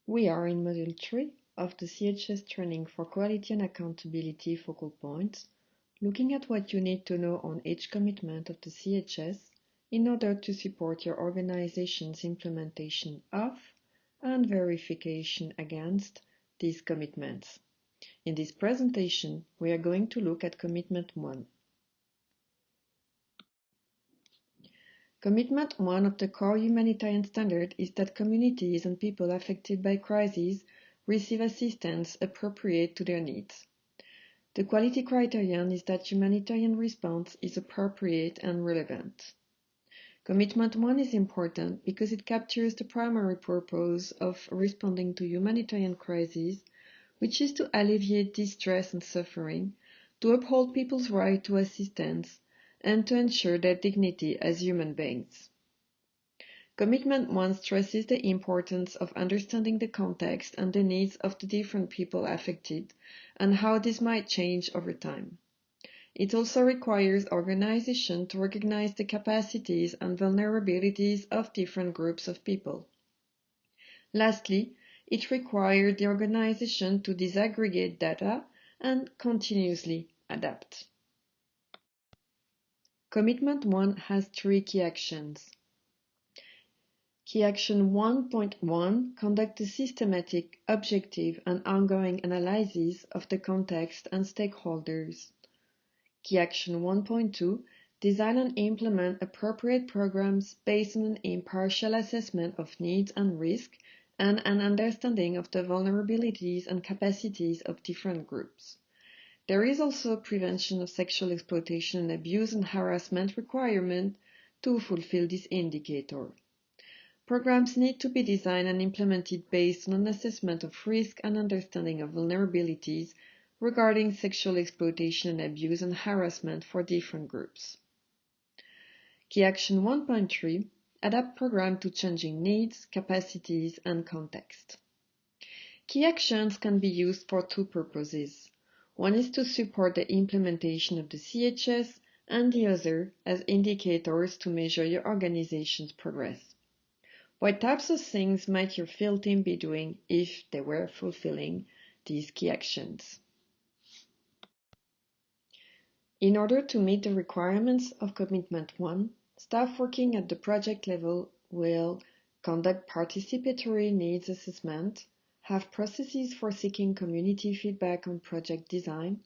We are in Module 3 of the CHS Training for Quality and Accountability focal points, looking at what you need to know on each commitment of the CHS in order to support your organization's implementation of and verification against these commitments. In this presentation, we are going to look at Commitment 1. Commitment 1 of the core humanitarian standard is that communities and people affected by crises receive assistance appropriate to their needs. The quality criterion is that humanitarian response is appropriate and relevant. Commitment 1 is important because it captures the primary purpose of responding to humanitarian crises, which is to alleviate distress and suffering, to uphold people's right to assistance, and to ensure their dignity as human beings. Commitment 1 stresses the importance of understanding the context and the needs of the different people affected and how this might change over time. It also requires organizations to recognize the capacities and vulnerabilities of different groups of people. Lastly, it requires the organization to disaggregate data and continuously adapt. Commitment 1 has 3 key actions. Key action 1.1 conduct a systematic, objective, and ongoing analysis of the context and stakeholders. Key action 1.2 design and implement appropriate programs based on an impartial assessment of needs and risk and an understanding of the vulnerabilities and capacities of different groups. There is also prevention of sexual exploitation and abuse and harassment requirement to fulfill this indicator. Programs need to be designed and implemented based on an assessment of risk and understanding of vulnerabilities regarding sexual exploitation and abuse and harassment for different groups. Key Action 1.3 adapt program to changing needs, capacities, and context. Key actions can be used for 2 purposes. One is to support the implementation of the CHS, and the other as indicators to measure your organization's progress. What types of things might your field team be doing if they were fulfilling these key actions? In order to meet the requirements of Commitment 1, staff working at the project level will conduct participatory needs assessment, have processes for seeking community feedback on project design.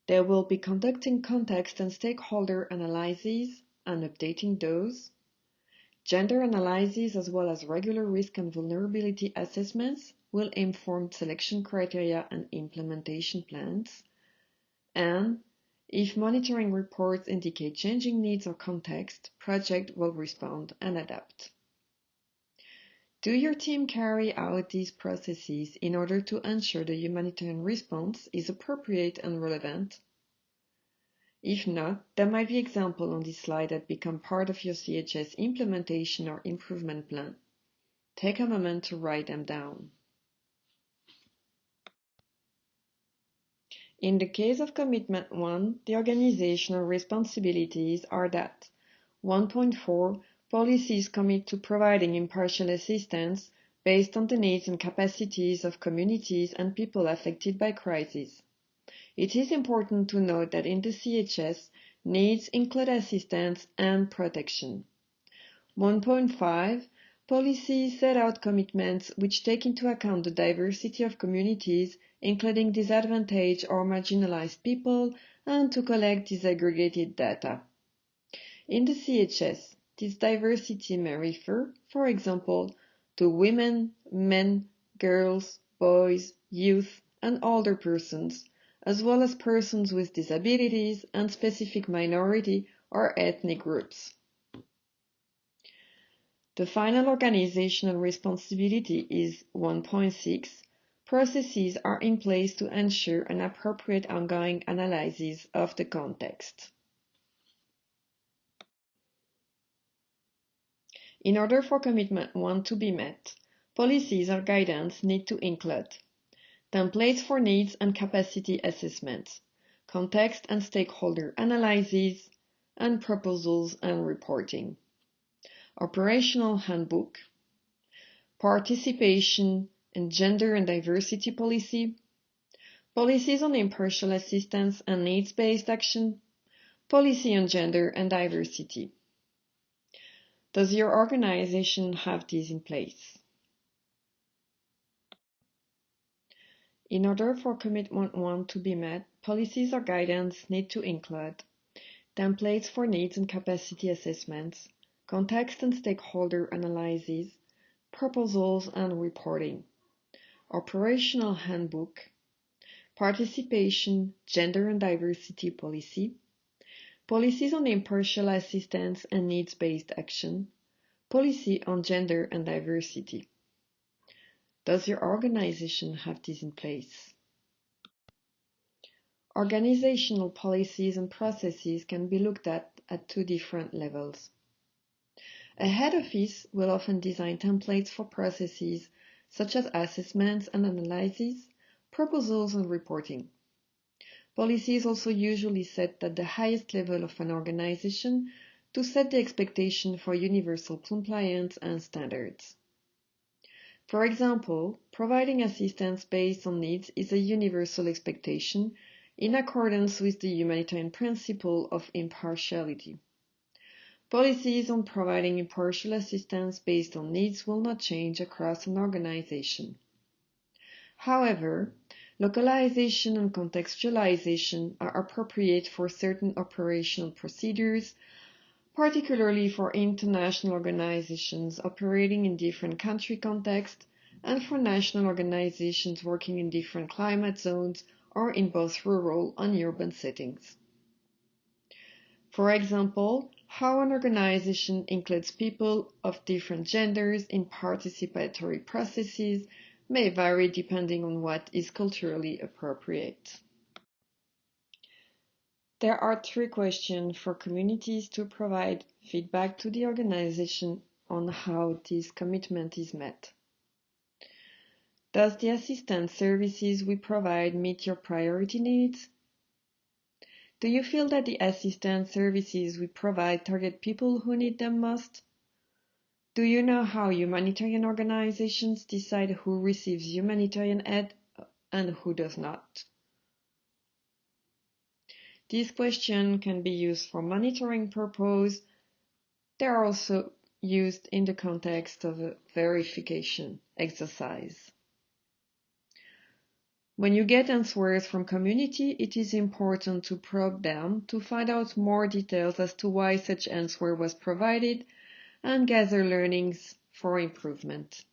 They will be conducting context and stakeholder analyses and updating those. Gender analyses as well as regular risk and vulnerability assessments will inform selection criteria and implementation plans. And if monitoring reports indicate changing needs or context, project will respond and adapt. Do your team carry out these processes in order to ensure the humanitarian response is appropriate and relevant? If not, there might be examples on this slide that become part of your CHS implementation or improvement plan. Take a moment to write them down. In the case of Commitment 1, the organizational responsibilities are that 1.4 policies commit to providing impartial assistance based on the needs and capacities of communities and people affected by crises. It is important to note that in the CHS, needs include assistance and protection. 1.5 policies set out commitments which take into account the diversity of communities, including disadvantaged or marginalized people, and to collect disaggregated data. In the CHS, this diversity may refer, for example, to women, men, girls, boys, youth, and older persons, as well as persons with disabilities and specific minority or ethnic groups. The final organizational responsibility is 1.6. Processes are in place to ensure an appropriate ongoing analysis of the context. In order for Commitment 1 to be met, policies or guidance need to include templates for needs and capacity assessments, context and stakeholder analyses, and proposals and reporting. Operational handbook, participation and gender and diversity policy, policies on impartial assistance and needs-based action, policy on gender and diversity. Does your organization have these in place? In order for Commitment 1 to be met, policies or guidance need to include templates for needs and capacity assessments, context and stakeholder analyses, proposals and reporting, operational handbook, participation, gender and diversity policy, policies on impartial assistance and needs-based action, policy on gender and diversity. Does your organization have this in place? Organizational policies and processes can be looked at two different levels. A head office will often design templates for processes such as assessments and analyses, proposals and reporting. Policies also usually set at the highest level of an organization to set the expectation for universal compliance and standards. For example, providing assistance based on needs is a universal expectation in accordance with the humanitarian principle of impartiality. Policies on providing impartial assistance based on needs will not change across an organization. However, localization and contextualization are appropriate for certain operational procedures, particularly for international organizations operating in different country contexts and for national organizations working in different climate zones or in both rural and urban settings. For example, how an organization includes people of different genders in participatory processes may vary depending on what is culturally appropriate. There are 3 questions for communities to provide feedback to the organization on how this commitment is met. Does the assistance services we provide meet your priority needs? Do you feel that the assistance services we provide target people who need them most? Do you know how humanitarian organizations decide who receives humanitarian aid and who does not? These questions can be used for monitoring purposes. They are also used in the context of a verification exercise. When you get answers from community, it is important to probe them to find out more details as to why such answer was provided and gather learnings for improvement.